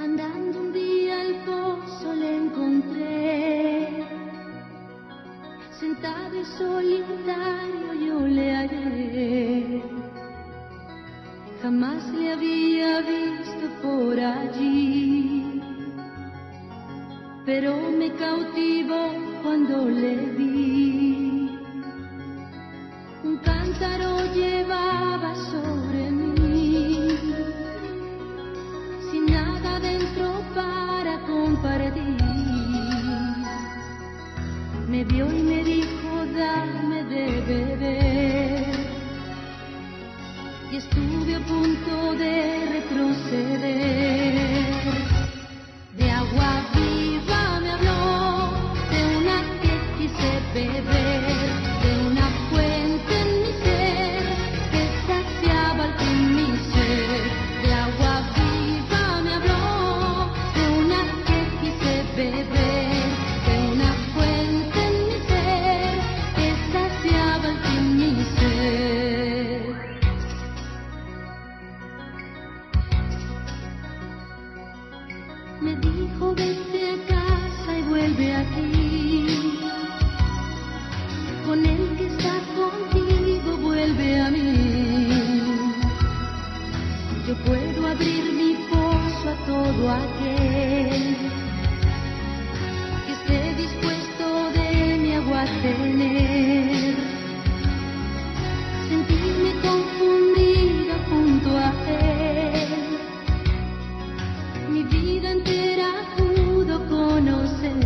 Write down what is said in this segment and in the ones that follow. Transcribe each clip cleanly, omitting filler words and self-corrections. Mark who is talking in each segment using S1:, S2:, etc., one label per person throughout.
S1: Andando un día al pozo le encontré, sentado y solitario yo le hallé. Jamás le había visto por allí, pero me cautivó cuando le vi. Un cántaro llevaba sobre mí, sin nada dentro para compartir. Me vio y me dijo, dame de beber. Y estuve a punto de retroceder. De agua viva me habló, de una que quise beber, de una fuente en mi ser que saciaba al fin mi ser. De agua viva me habló, de una que quise beber, de una fuente en mi ser que saciaba al fin mi ser. Me dijo, vete a casa y vuelve aquí. Con el que está contigo, vuelve a mí. Yo puedo abrir mi pozo a todo aquel que esté dispuesto de mi agua a tener. Sentirme confundida junto a él. Mi vida entera pudo conocer.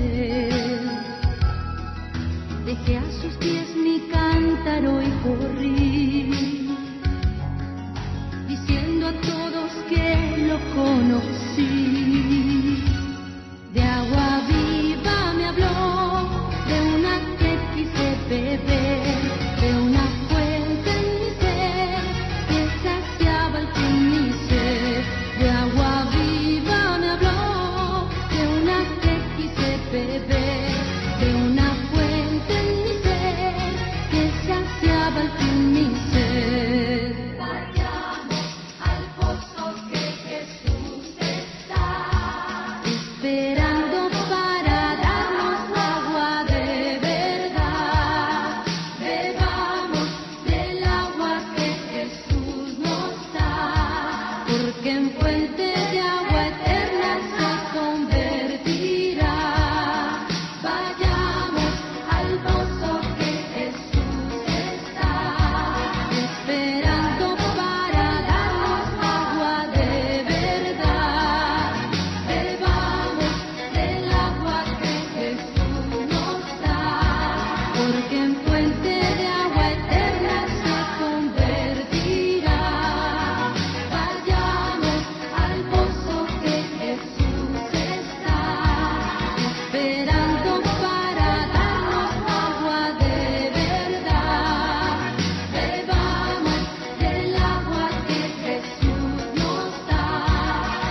S1: Dejé a sus pies mi cántaro y corrí, diciendo a todos que lo conocí. De agua viva me habló, de una que quise beber, de una fuente en mi ser que saciaba al fin mi ser. De agua viva me habló, de una que quise beber, de una fuente en mi ser que saciaba al fin mi ser. Vayamos al pozo que Jesús está esperando para darnos agua de verdad. Bebamos del agua que Jesús nos da, porque en fuente de agua eterna se convertirá. Vayamos al pozo que Jesús está esperando para darnos agua de verdad. Bebamos del agua que Jesús nos da, porque en fuente de agua eterna se convertirá. Vayamos al pozo que Jesús está esperando para darnos agua de verdad. Bebamos del agua que Jesús nos da,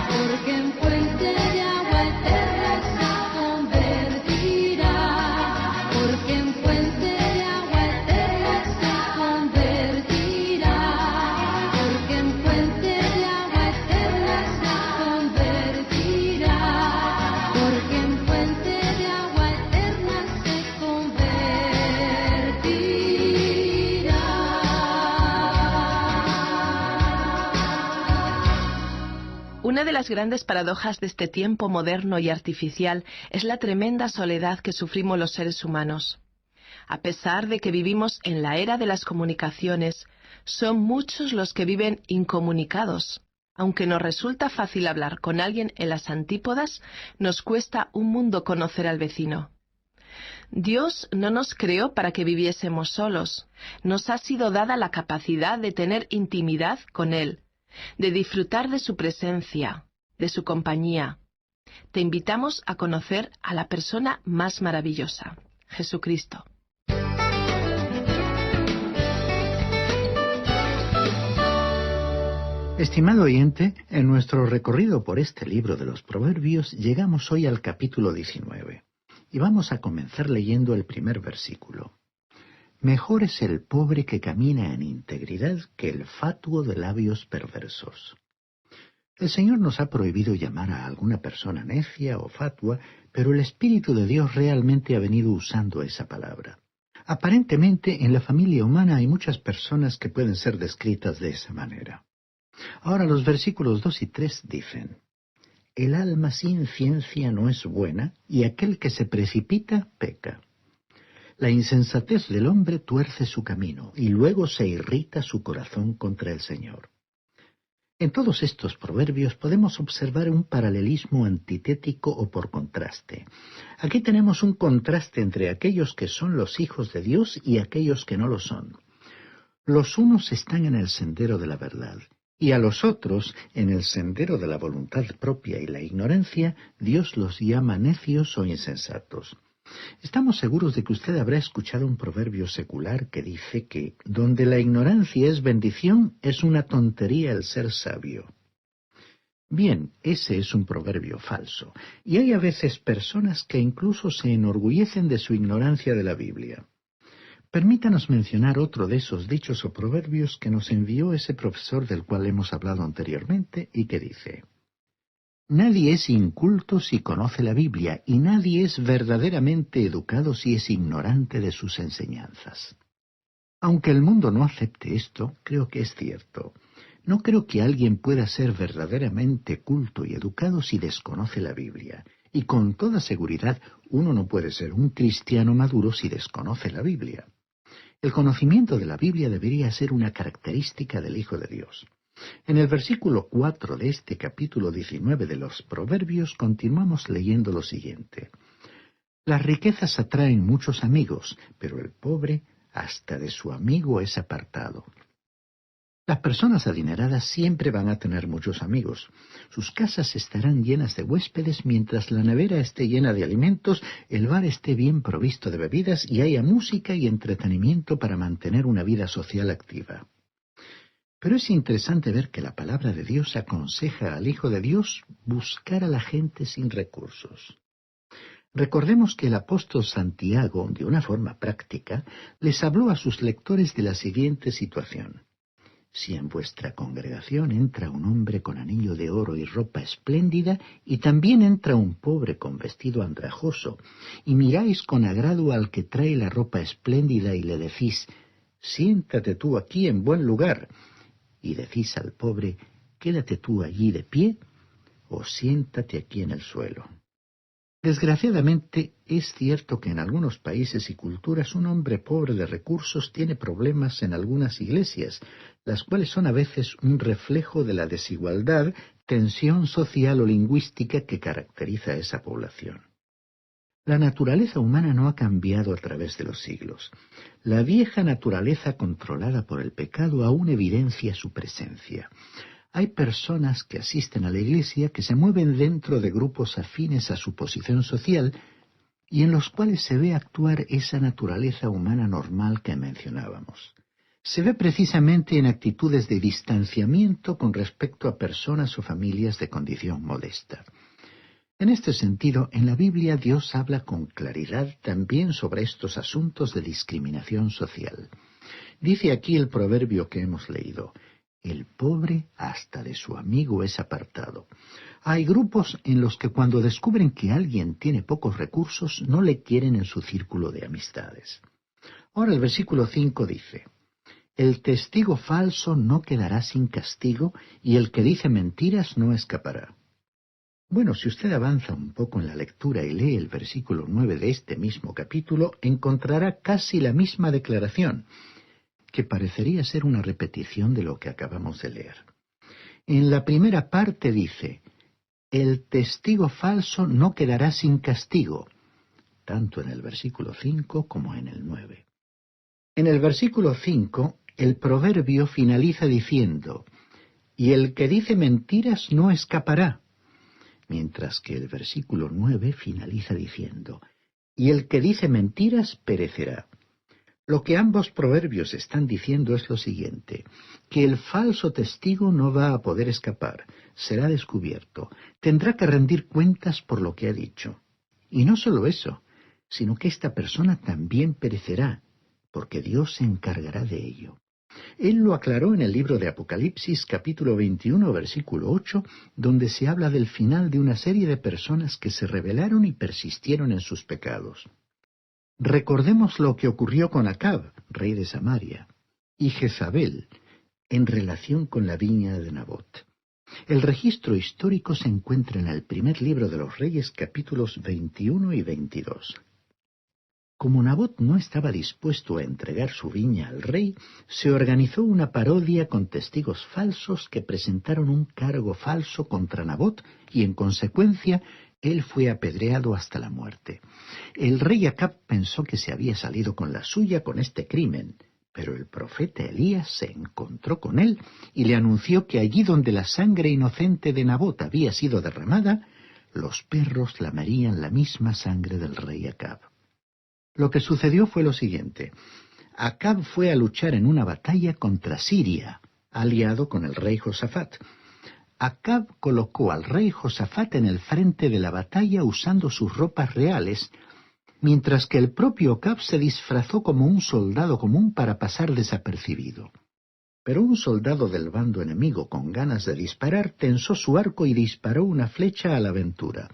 S1: porque en fuente de agua eterna se convertirá. Porque en fuente de agua eterna se convertirá. Porque en fuente de agua eterna se convertirá. Porque en fuente de agua eterna se convertirá.
S2: Una de las grandes paradojas de este tiempo moderno y artificial es la tremenda soledad que sufrimos los seres humanos. A pesar de que vivimos en la era de las comunicaciones, son muchos los que viven incomunicados. Aunque nos resulta fácil hablar con alguien en las antípodas, nos cuesta un mundo conocer al vecino. Dios no nos creó para que viviésemos solos. Nos ha sido dada la capacidad de tener intimidad con Él, de disfrutar de su presencia, de su compañía. Te invitamos a conocer a la persona más maravillosa, Jesucristo.
S3: Estimado oyente, en nuestro recorrido por este libro de los Proverbios llegamos hoy al capítulo 19 y vamos a comenzar leyendo el primer versículo. Mejor es el pobre que camina en integridad que el fatuo de labios perversos. El Señor nos ha prohibido llamar a alguna persona necia o fatua, pero el Espíritu de Dios realmente ha venido usando esa palabra. Aparentemente, en la familia humana hay muchas personas que pueden ser descritas de esa manera. Ahora los versículos 2 y 3 dicen: El alma sin ciencia no es buena, y aquel que se precipita peca. La insensatez del hombre tuerce su camino, y luego se irrita su corazón contra el Señor. En todos estos proverbios podemos observar un paralelismo antitético o por contraste. Aquí tenemos un contraste entre aquellos que son los hijos de Dios y aquellos que no lo son. Los unos están en el sendero de la verdad, y a los otros, en el sendero de la voluntad propia y la ignorancia, Dios los llama necios o insensatos. Estamos seguros de que usted habrá escuchado un proverbio secular que dice que donde la ignorancia es bendición, es una tontería el ser sabio. Bien, ese es un proverbio falso, y hay a veces personas que incluso se enorgullecen de su ignorancia de la Biblia. Permítanos mencionar otro de esos dichos o proverbios que nos envió ese profesor del cual hemos hablado anteriormente y que dice: Nadie es inculto si conoce la Biblia, y nadie es verdaderamente educado si es ignorante de sus enseñanzas. Aunque el mundo no acepte esto, creo que es cierto. No creo que alguien pueda ser verdaderamente culto y educado si desconoce la Biblia, y con toda seguridad uno no puede ser un cristiano maduro si desconoce la Biblia. El conocimiento de la Biblia debería ser una característica del Hijo de Dios. En el versículo 4 de este capítulo 19 de los Proverbios continuamos leyendo lo siguiente: Las riquezas atraen muchos amigos, pero el pobre hasta de su amigo es apartado. Las personas adineradas siempre van a tener muchos amigos. Sus casas estarán llenas de huéspedes mientras la nevera esté llena de alimentos, el bar esté bien provisto de bebidas y haya música y entretenimiento para mantener una vida social activa. Pero es interesante ver que la palabra de Dios aconseja al Hijo de Dios buscar a la gente sin recursos. Recordemos que el apóstol Santiago, de una forma práctica, les habló a sus lectores de la siguiente situación: Si en vuestra congregación entra un hombre con anillo de oro y ropa espléndida, y también entra un pobre con vestido andrajoso, y miráis con agrado al que trae la ropa espléndida y le decís: Siéntate tú aquí en buen lugar, y decís al pobre: Quédate tú allí de pie, o siéntate aquí en el suelo. Desgraciadamente, es cierto que en algunos países y culturas un hombre pobre de recursos tiene problemas en algunas iglesias, las cuales son a veces un reflejo de la desigualdad, tensión social o lingüística que caracteriza a esa población. La naturaleza humana no ha cambiado a través de los siglos. La vieja naturaleza controlada por el pecado aún evidencia su presencia. Hay personas que asisten a la iglesia que se mueven dentro de grupos afines a su posición social y en los cuales se ve actuar esa naturaleza humana normal que mencionábamos. Se ve precisamente en actitudes de distanciamiento con respecto a personas o familias de condición modesta. En este sentido, en la Biblia Dios habla con claridad también sobre estos asuntos de discriminación social. Dice aquí el proverbio que hemos leído: El pobre hasta de su amigo es apartado. Hay grupos en los que cuando descubren que alguien tiene pocos recursos no le quieren en su círculo de amistades. Ahora el versículo 5 dice: El testigo falso no quedará sin castigo, y el que dice mentiras no escapará. Bueno, si usted avanza un poco en la lectura y lee el versículo 9 de este mismo capítulo, encontrará casi la misma declaración, que parecería ser una repetición de lo que acabamos de leer. En la primera parte dice: El testigo falso no quedará sin castigo, tanto en el versículo 5 como en el 9. En el versículo 5, el proverbio finaliza diciendo: Y el que dice mentiras no escapará, mientras que el versículo 9 finaliza diciendo: Y el que dice mentiras perecerá. Lo que ambos proverbios están diciendo es lo siguiente: que el falso testigo no va a poder escapar, será descubierto, tendrá que rendir cuentas por lo que ha dicho. Y no solo eso, sino que esta persona también perecerá, porque Dios se encargará de ello. Él lo aclaró en el libro de Apocalipsis, capítulo 21, versículo 8, donde se habla del final de una serie de personas que se rebelaron y persistieron en sus pecados. Recordemos lo que ocurrió con Acab, rey de Samaria, y Jezabel, en relación con la viña de Nabot. El registro histórico se encuentra en el primer libro de los Reyes, capítulos 21 y 22. Como Nabot no estaba dispuesto a entregar su viña al rey, se organizó una parodia con testigos falsos que presentaron un cargo falso contra Nabot y, en consecuencia, él fue apedreado hasta la muerte. El rey Acab pensó que se había salido con la suya con este crimen, pero el profeta Elías se encontró con él y le anunció que allí donde la sangre inocente de Nabot había sido derramada, los perros lamarían la misma sangre del rey Acab. Lo que sucedió fue lo siguiente. Acab fue a luchar en una batalla contra Siria, aliado con el rey Josafat. Acab colocó al rey Josafat en el frente de la batalla usando sus ropas reales, mientras que el propio Acab se disfrazó como un soldado común para pasar desapercibido. Pero un soldado del bando enemigo, con ganas de disparar, tensó su arco y disparó una flecha a la aventura.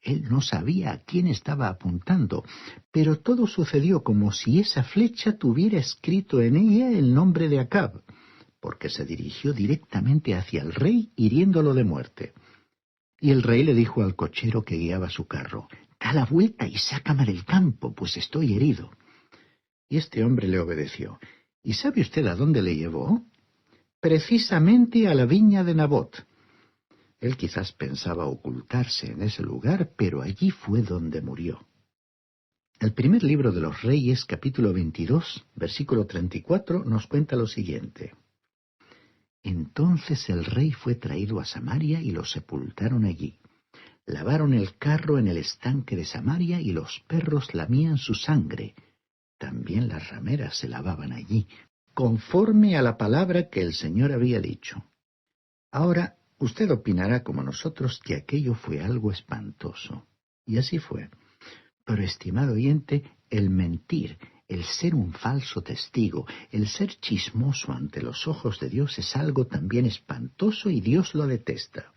S3: Él no sabía a quién estaba apuntando, pero todo sucedió como si esa flecha tuviera escrito en ella el nombre de Acab, porque se dirigió directamente hacia el rey, hiriéndolo de muerte. Y el rey le dijo al cochero que guiaba su carro: «Da la vuelta y sácame del campo, pues estoy herido». Y este hombre le obedeció. ¿Y sabe usted a dónde le llevó? Precisamente a la viña de Nabot. Él quizás pensaba ocultarse en ese lugar, pero allí fue donde murió. El primer libro de los Reyes, capítulo 22, versículo 34, nos cuenta lo siguiente. Entonces el rey fue traído a Samaria y lo sepultaron allí. Lavaron el carro en el estanque de Samaria y los perros lamían su sangre. También las rameras se lavaban allí, conforme a la palabra que el Señor había dicho. Ahora, usted opinará como nosotros que aquello fue algo espantoso. Y así fue. Pero, estimado oyente, el mentir, el ser un falso testigo, el ser chismoso ante los ojos de Dios es algo también espantoso y Dios lo detesta.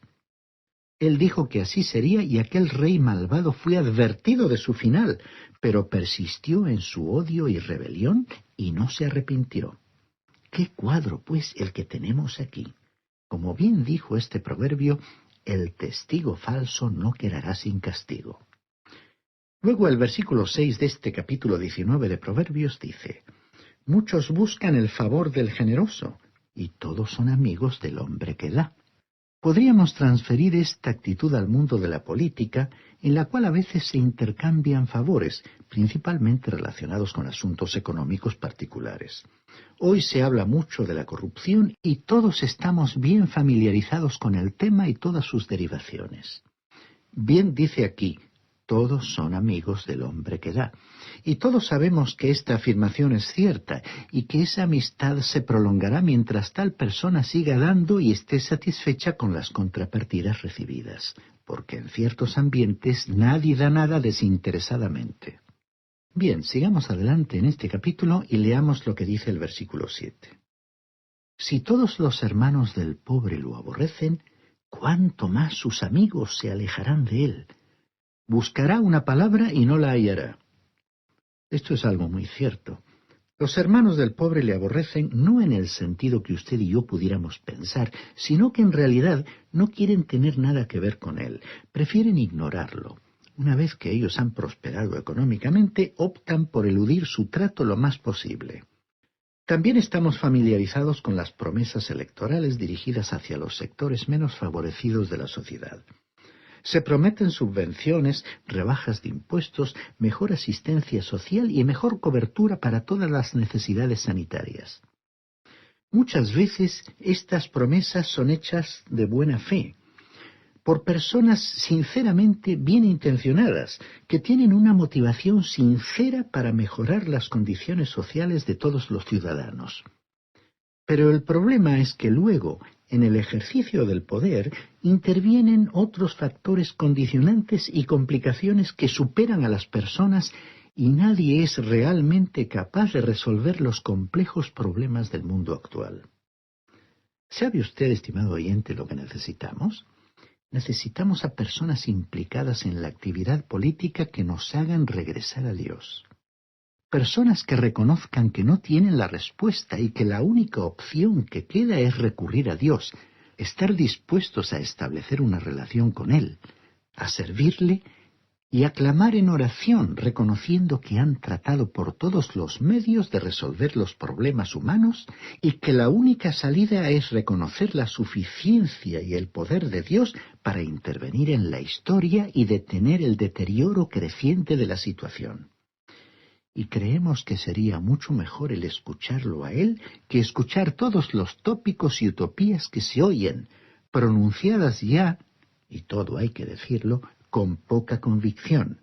S3: Él dijo que así sería y aquel rey malvado fue advertido de su final, pero persistió en su odio y rebelión y no se arrepintió. ¿Qué cuadro, pues, el que tenemos aquí? Como bien dijo este proverbio, el testigo falso no quedará sin castigo. Luego el versículo 6 de este capítulo 19 de Proverbios dice: Muchos buscan el favor del generoso, y todos son amigos del hombre que da. Podríamos transferir esta actitud al mundo de la política, en la cual a veces se intercambian favores, principalmente relacionados con asuntos económicos particulares. Hoy se habla mucho de la corrupción y todos estamos bien familiarizados con el tema y todas sus derivaciones. Bien dice aquí, todos son amigos del hombre que da. Y todos sabemos que esta afirmación es cierta y que esa amistad se prolongará mientras tal persona siga dando y esté satisfecha con las contrapartidas recibidas, porque en ciertos ambientes nadie da nada desinteresadamente. Bien, sigamos adelante en este capítulo y leamos lo que dice el versículo 7. Si todos los hermanos del pobre lo aborrecen, ¿cuánto más sus amigos se alejarán de él? Buscará una palabra y no la hallará. Esto es algo muy cierto. Los hermanos del pobre le aborrecen no en el sentido que usted y yo pudiéramos pensar, sino que en realidad no quieren tener nada que ver con él, prefieren ignorarlo. Una vez que ellos han prosperado económicamente, optan por eludir su trato lo más posible. También estamos familiarizados con las promesas electorales dirigidas hacia los sectores menos favorecidos de la sociedad. Se prometen subvenciones, rebajas de impuestos, mejor asistencia social y mejor cobertura para todas las necesidades sanitarias. Muchas veces estas promesas son hechas de buena fe, por personas sinceramente bien intencionadas, que tienen una motivación sincera para mejorar las condiciones sociales de todos los ciudadanos. Pero el problema es que luego, en el ejercicio del poder, intervienen otros factores condicionantes y complicaciones que superan a las personas y nadie es realmente capaz de resolver los complejos problemas del mundo actual. ¿Sabe usted, estimado oyente, lo que necesitamos? Necesitamos a personas implicadas en la actividad política que nos hagan regresar a Dios. Personas que reconozcan que no tienen la respuesta y que la única opción que queda es recurrir a Dios, estar dispuestos a establecer una relación con Él, a servirle y a clamar en oración, reconociendo que han tratado por todos los medios de resolver los problemas humanos y que la única salida es reconocer la suficiencia y el poder de Dios para intervenir en la historia y detener el deterioro creciente de la situación. Y creemos que sería mucho mejor el escucharlo a Él que escuchar todos los tópicos y utopías que se oyen, pronunciadas ya, y todo hay que decirlo, con poca convicción.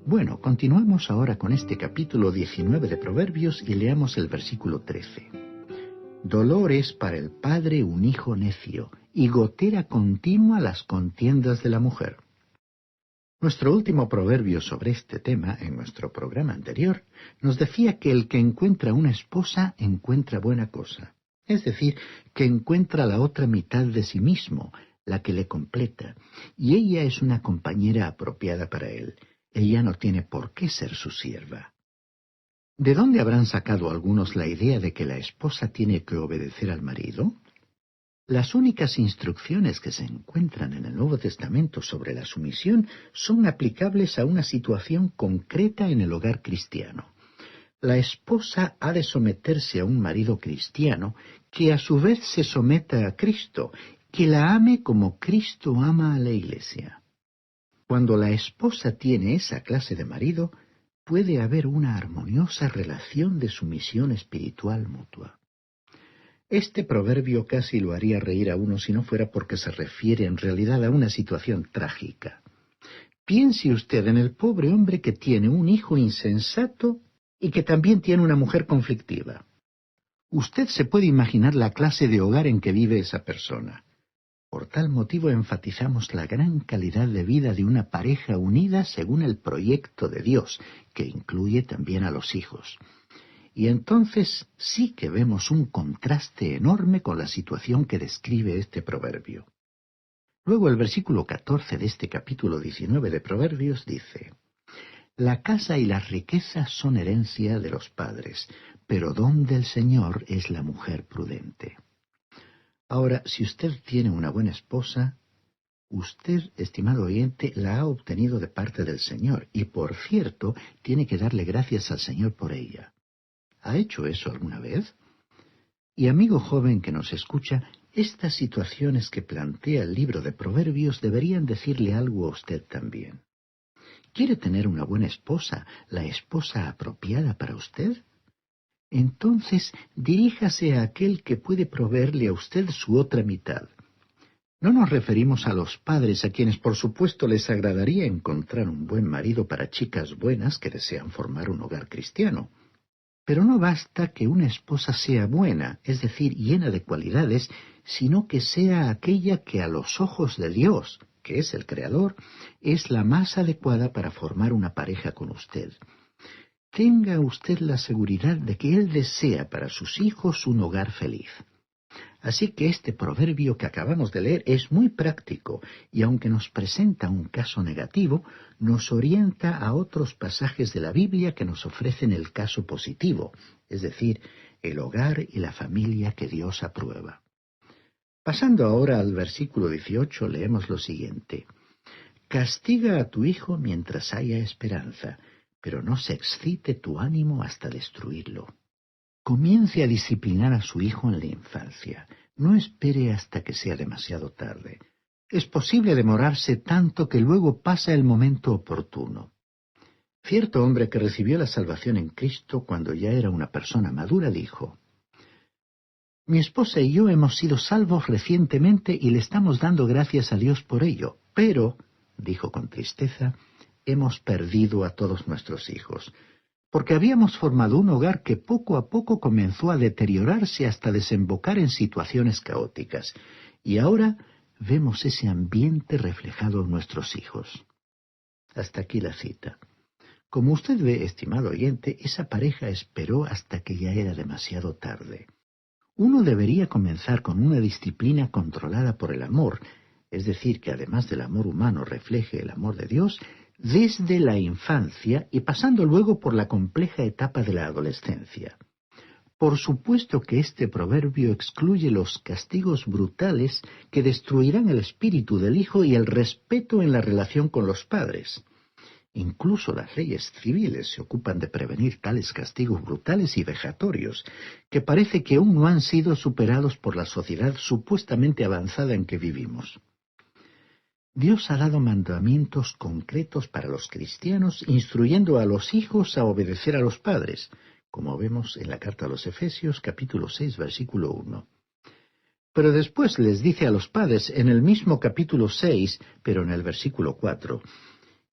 S3: Bueno, continuamos ahora con este capítulo 19 de Proverbios y leamos el versículo 13. Dolor es para el padre un hijo necio, y gotera continua las contiendas de la mujer. Nuestro último proverbio sobre este tema, en nuestro programa anterior, nos decía que el que encuentra una esposa encuentra buena cosa. Es decir, que encuentra la otra mitad de sí mismo, la que le completa, y ella es una compañera apropiada para él. Ella no tiene por qué ser su sierva. ¿De dónde habrán sacado algunos la idea de que la esposa tiene que obedecer al marido? Las únicas instrucciones que se encuentran en el Nuevo Testamento sobre la sumisión son aplicables a una situación concreta en el hogar cristiano. La esposa ha de someterse a un marido cristiano que a su vez se someta a Cristo, que la ame como Cristo ama a la Iglesia. Cuando la esposa tiene esa clase de marido, puede haber una armoniosa relación de sumisión espiritual mutua. Este proverbio casi lo haría reír a uno si no fuera porque se refiere en realidad a una situación trágica. Piense usted en el pobre hombre que tiene un hijo insensato y que también tiene una mujer conflictiva. Usted se puede imaginar la clase de hogar en que vive esa persona. Por tal motivo enfatizamos la gran calidad de vida de una pareja unida según el proyecto de Dios, que incluye también a los hijos. Y entonces sí que vemos un contraste enorme con la situación que describe este proverbio. Luego el versículo 14 de este capítulo 19 de Proverbios dice: La casa y las riquezas son herencia de los padres, pero don del Señor es la mujer prudente. Ahora, si usted tiene una buena esposa, usted, estimado oyente, la ha obtenido de parte del Señor, y por cierto, tiene que darle gracias al Señor por ella. ¿Ha hecho eso alguna vez? Y amigo joven que nos escucha, estas situaciones que plantea el libro de Proverbios deberían decirle algo a usted también. ¿Quiere tener una buena esposa, la esposa apropiada para usted? Entonces diríjase a aquel que puede proveerle a usted su otra mitad. No nos referimos a los padres, a quienes por supuesto les agradaría encontrar un buen marido para chicas buenas que desean formar un hogar cristiano. Pero no basta que una esposa sea buena, es decir, llena de cualidades, sino que sea aquella que a los ojos de Dios, que es el Creador, es la más adecuada para formar una pareja con usted. Tenga usted la seguridad de que Él desea para sus hijos un hogar feliz. Así que este proverbio que acabamos de leer es muy práctico y aunque nos presenta un caso negativo, nos orienta a otros pasajes de la Biblia que nos ofrecen el caso positivo, es decir, el hogar y la familia que Dios aprueba. Pasando ahora al versículo 18, leemos lo siguiente: Castiga a tu hijo mientras haya esperanza, pero no se excite tu ánimo hasta destruirlo. Comience a disciplinar a su hijo en la infancia. No espere hasta que sea demasiado tarde. Es posible demorarse tanto que luego pasa el momento oportuno. Cierto hombre que recibió la salvación en Cristo cuando ya era una persona madura dijo: Mi esposa y yo hemos sido salvos recientemente y le estamos dando gracias a Dios por ello, pero, dijo con tristeza, hemos perdido a todos nuestros hijos. porque habíamos formado un hogar que poco a poco comenzó a deteriorarse hasta desembocar en situaciones caóticas, y ahora vemos ese ambiente reflejado en nuestros hijos. Hasta aquí la cita. Como usted ve, estimado oyente, esa pareja esperó hasta que ya era demasiado tarde. Uno debería comenzar con una disciplina controlada por el amor, es decir, que además del amor humano refleje el amor de Dios, desde la infancia y pasando luego por la compleja etapa de la adolescencia. Por supuesto que este proverbio excluye los castigos brutales que destruirán el espíritu del hijo y el respeto en la relación con los padres. Incluso las leyes civiles se ocupan de prevenir tales castigos brutales y vejatorios, que parece que aún no han sido superados por la sociedad supuestamente avanzada en que vivimos. Dios ha dado mandamientos concretos para los cristianos, instruyendo a los hijos a obedecer a los padres, como vemos en la carta a los Efesios, capítulo 6, versículo 1. Pero después les dice a los padres en el mismo capítulo 6, pero en el versículo 4,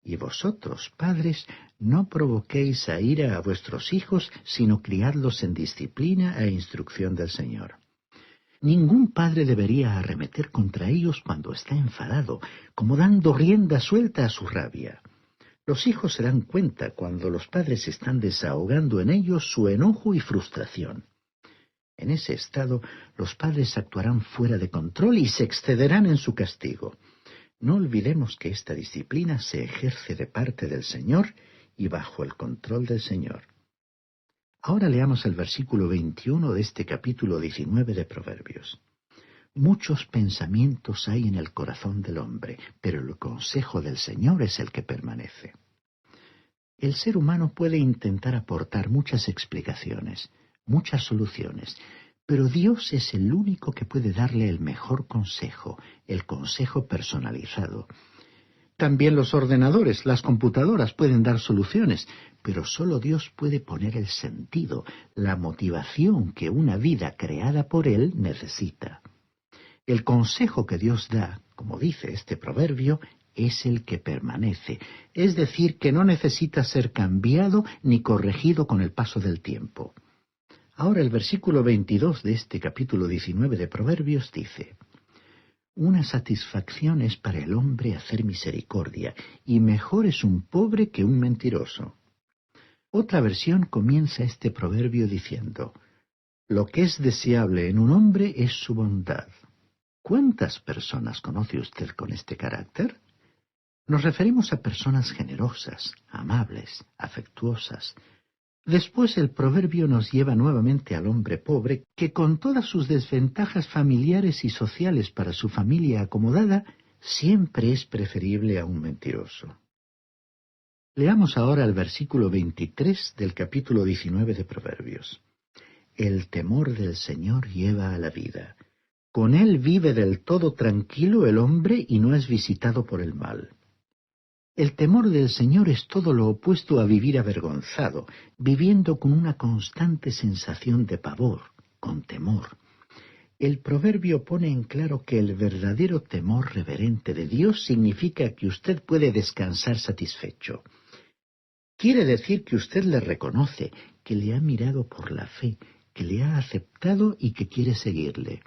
S3: «Y vosotros, padres, no provoquéis a ira a vuestros hijos, sino criadlos en disciplina e instrucción del Señor». Ningún padre debería arremeter contra ellos cuando está enfadado, como dando rienda suelta a su rabia. Los hijos se dan cuenta cuando los padres están desahogando en ellos su enojo y frustración. En ese estado, los padres actuarán fuera de control y se excederán en su castigo. No olvidemos que esta disciplina se ejerce de parte del Señor y bajo el control del Señor. Ahora leamos el versículo 21 de este capítulo 19 de Proverbios. Muchos pensamientos hay en el corazón del hombre, pero el consejo del Señor es el que permanece. El ser humano puede intentar aportar muchas explicaciones, muchas soluciones, pero Dios es el único que puede darle el mejor consejo, el consejo personalizado. También los ordenadores, las computadoras pueden dar soluciones, pero solo Dios puede poner el sentido, la motivación que una vida creada por Él necesita. El consejo que Dios da, como dice este proverbio, es el que permanece, es decir, que no necesita ser cambiado ni corregido con el paso del tiempo. Ahora el versículo 22 de este capítulo 19 de Proverbios dice: «Una satisfacción es para el hombre hacer misericordia, y mejor es un pobre que un mentiroso». Otra versión comienza este proverbio diciendo: «Lo que es deseable en un hombre es su bondad». ¿Cuántas personas conoce usted con este carácter? Nos referimos a personas generosas, amables, afectuosas. Después el proverbio nos lleva nuevamente al hombre pobre, que con todas sus desventajas familiares y sociales para su familia acomodada, siempre es preferible a un mentiroso. Leamos ahora el versículo 23 del capítulo 19 de Proverbios. «El temor del Señor lleva a la vida. Con él vive del todo tranquilo el hombre y no es visitado por el mal». El temor del Señor es todo lo opuesto a vivir avergonzado, viviendo con una constante sensación de pavor, con temor. El proverbio pone en claro que el verdadero temor reverente de Dios significa que usted puede descansar satisfecho. Quiere decir que usted le reconoce, que le ha mirado por la fe, que le ha aceptado y que quiere seguirle.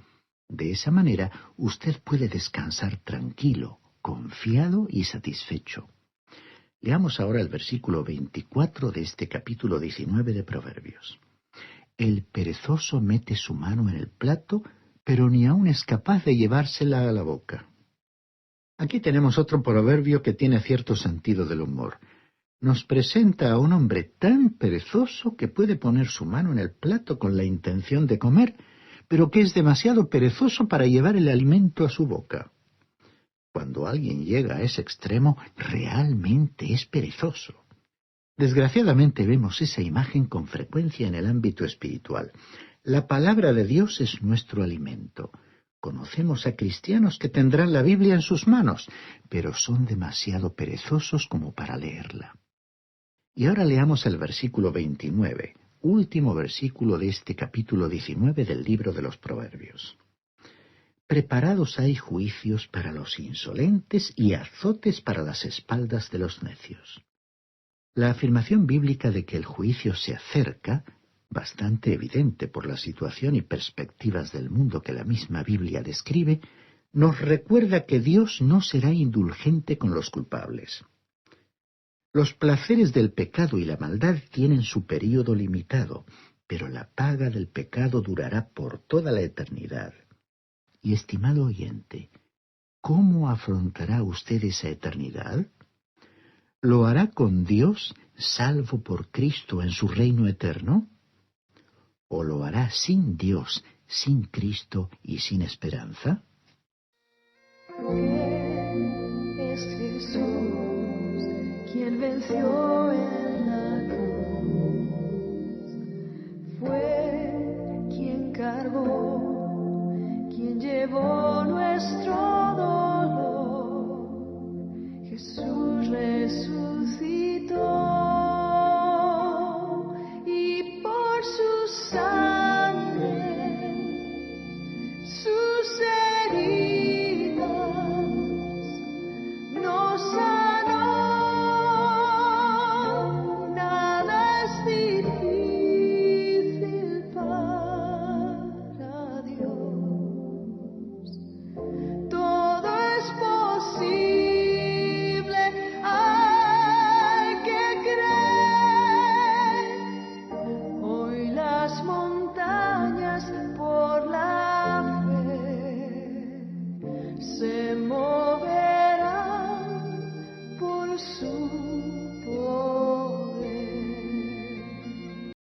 S3: De esa manera, usted puede descansar tranquilo, confiado y satisfecho. Leamos ahora el versículo 24 de este capítulo 19 de Proverbios. «El perezoso mete su mano en el plato, pero ni aun es capaz de llevársela a la boca». Aquí tenemos otro proverbio que tiene cierto sentido del humor. Nos presenta a un hombre tan perezoso que puede poner su mano en el plato con la intención de comer, pero que es demasiado perezoso para llevar el alimento a su boca. Cuando alguien llega a ese extremo, realmente es perezoso. Desgraciadamente vemos esa imagen con frecuencia en el ámbito espiritual. La palabra de Dios es nuestro alimento. Conocemos a cristianos que tendrán la Biblia en sus manos, pero son demasiado perezosos como para leerla. Y ahora leamos el versículo 29, último versículo de este capítulo 19 del libro de los Proverbios. «Preparados hay juicios para los insolentes y azotes para las espaldas de los necios». La afirmación bíblica de que el juicio se acerca, bastante evidente por la situación y perspectivas del mundo que la misma Biblia describe, nos recuerda que Dios no será indulgente con los culpables. Los placeres del pecado y la maldad tienen su período limitado, pero la paga del pecado durará por toda la eternidad. Y, estimado oyente, ¿cómo afrontará usted esa eternidad? ¿Lo hará con Dios, salvo por Cristo en su reino eterno? ¿O lo hará sin Dios, sin Cristo y sin esperanza?
S1: Es Jesús quien venció en la cruz. Fue quien cargó, quien llevó nuestro dolor. Jesús resucitó y por su sangre, sus heridas, nos sanó. Nada es difícil para Dios. Todo es posible al que cree. Hoy las montañas por la fe se mueven.